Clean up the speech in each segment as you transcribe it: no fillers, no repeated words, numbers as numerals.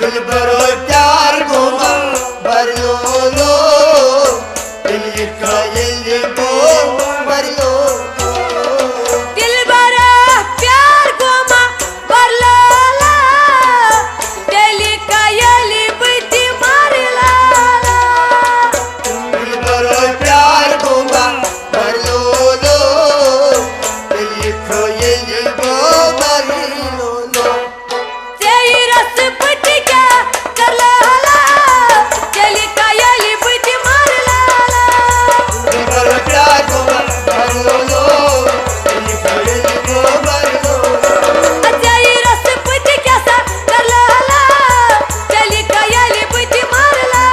दिल भरो प्यार को भर लो दिल का ये को भर लो दिल भरो प्यार को भर लो दिल का ये बुद्धि मार ला दिल भरो प्यार को भर लो दिल का ये को भर लो तेरी रस बुद्धि क्या कर ला दिल का ये बुद्धि मार ला दिल भरो प्यार को भर लो दिल का ये को भर लो तेरी रस बुद्धि कैसा कर ला दिल का ये बुद्धि मार ला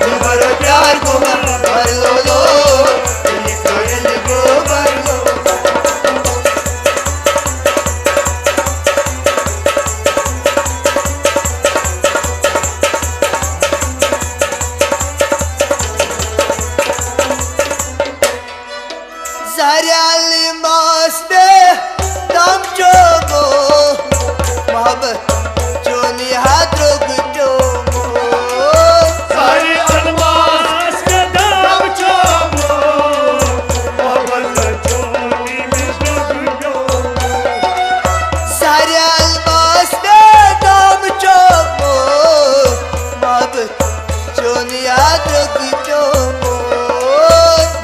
दिल भरो प्यार को भर लो दिल का ये को भर लो Zaryalı masbe tam çoğu Muhabbet Joni hadro gutomo सारे अलमास के दाम चोमो मोहब्बत चोली में डूबो Zaryal masbe tam çoğu Muhabbet Joni hadro gutomo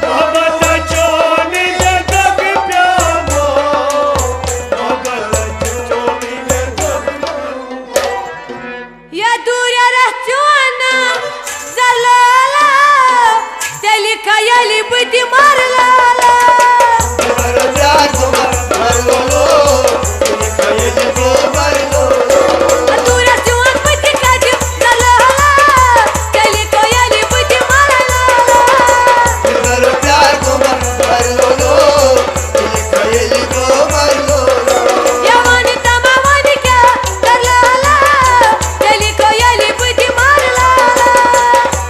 मोहब्बत चोली में डूबो मोहब्बत चोली में डूबो या दूर रहचुना जलाला दिल का ये बुद्धि मार ला भरो प्यार को भर लो दिल का ये को भर लो दूर रहचुना बुद्धि का जलाला दिल का ये बुद्धि मार ला दिल भरो प्यार को भर लो दिल का ये को भर लो यवान तमाम क्या कर ला दिल का ये बुद्धि मार ला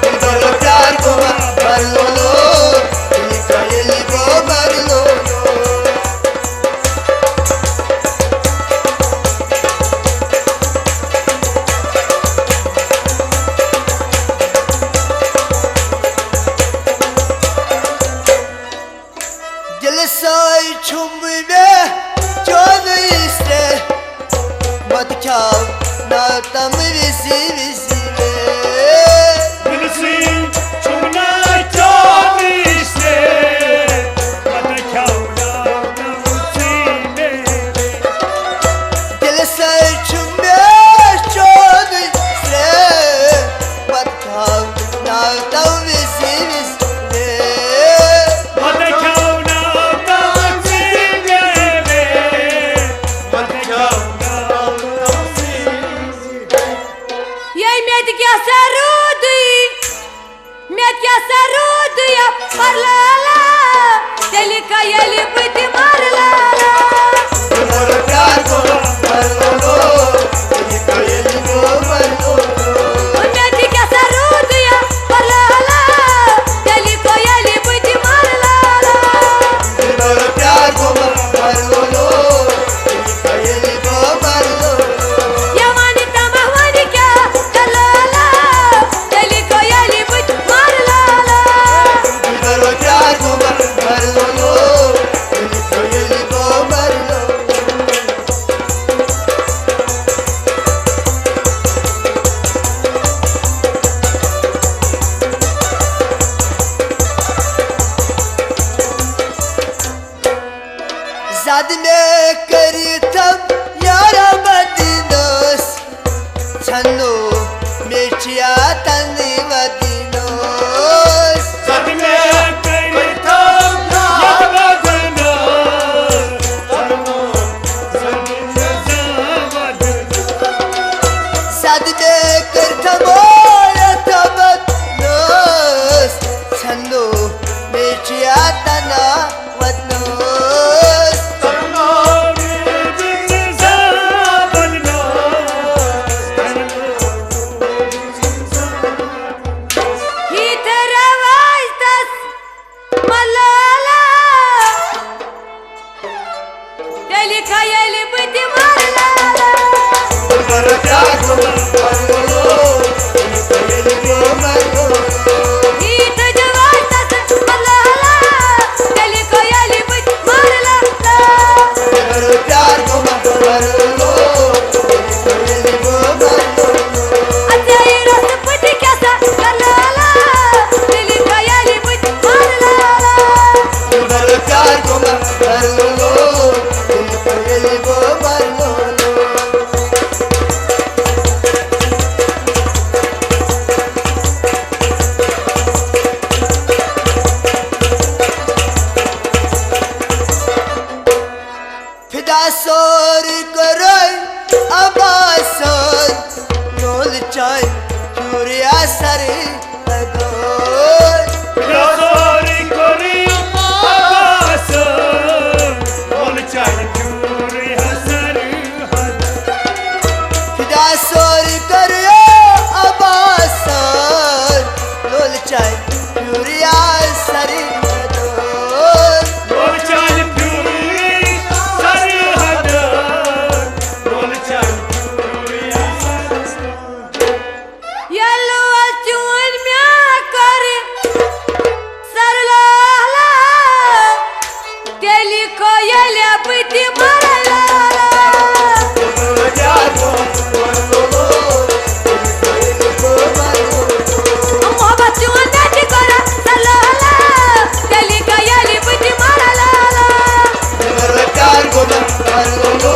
दिल भरो प्यार को भर लो दिल का ये को भर लो दिल सोई छुम में चोन इस्ते मत खाओ ना तम विसी विसी में दिलसी चुमना चोली से मत खाओ ना मुझसे मेरे दिल सोई छुम में चोन इस्ते मत खाओ ना तम विसी विसी में मत खाओ ना मुझसे मेरे मत खाओ ना मुझसे ये मेद क्या सरूद या पर ला दिल का ये बुद्धि मार ला दिल भरो प्यार को भर लो दिल का ये को भर लो मेद क्या सरूद या पर ला दिल का ये बुद्धि मार ला दिल भरो प्यार को भर लो दिल का ये को भर लो यवान तमाम क्या कर ला दिल का ये बुद्धि मार ला दिल भरो प्यार को भर लो दिल का ये को भर लो ज़द में करी तम यारा बदनोस छन्नो मिर्चिया तनी बदनोस सद में कई थम याद बदना तरनो सद में बदना ज़द में कर थमोया तबदनोस छन्नो मिर्चिया तना बदनोस तरनो जिंदा बदना तरनो ही तेरा वास्ता मलाला दिल का ये बुद्धि मार ला प्यार को मर लो दिल को मर लो हीट जवानत मल्ला चली कोयली बुझ मारला मरो प्यार को मर लो दिल को मर लो अजय रस पुट कैसा कलाला चली कोयली बुझ मारला मरो प्यार को मर लो दिल को मर लो फिदा सोर करो अबासन नोल चाय Churia sir Razori kori abbas Bol chal kyuri hasar had फिदा सोर करो अबासन नोल चाय Churia sir Bol chal kyuri sar had Bol chal kyuri hasar yello achun mya kar sarla चली कोयली बुझ मारला प्यार को मर लो दिल को मर लो मोहब्बत जुनत करा सला चली कोयली बुझ मारला मरो प्यार को मर लो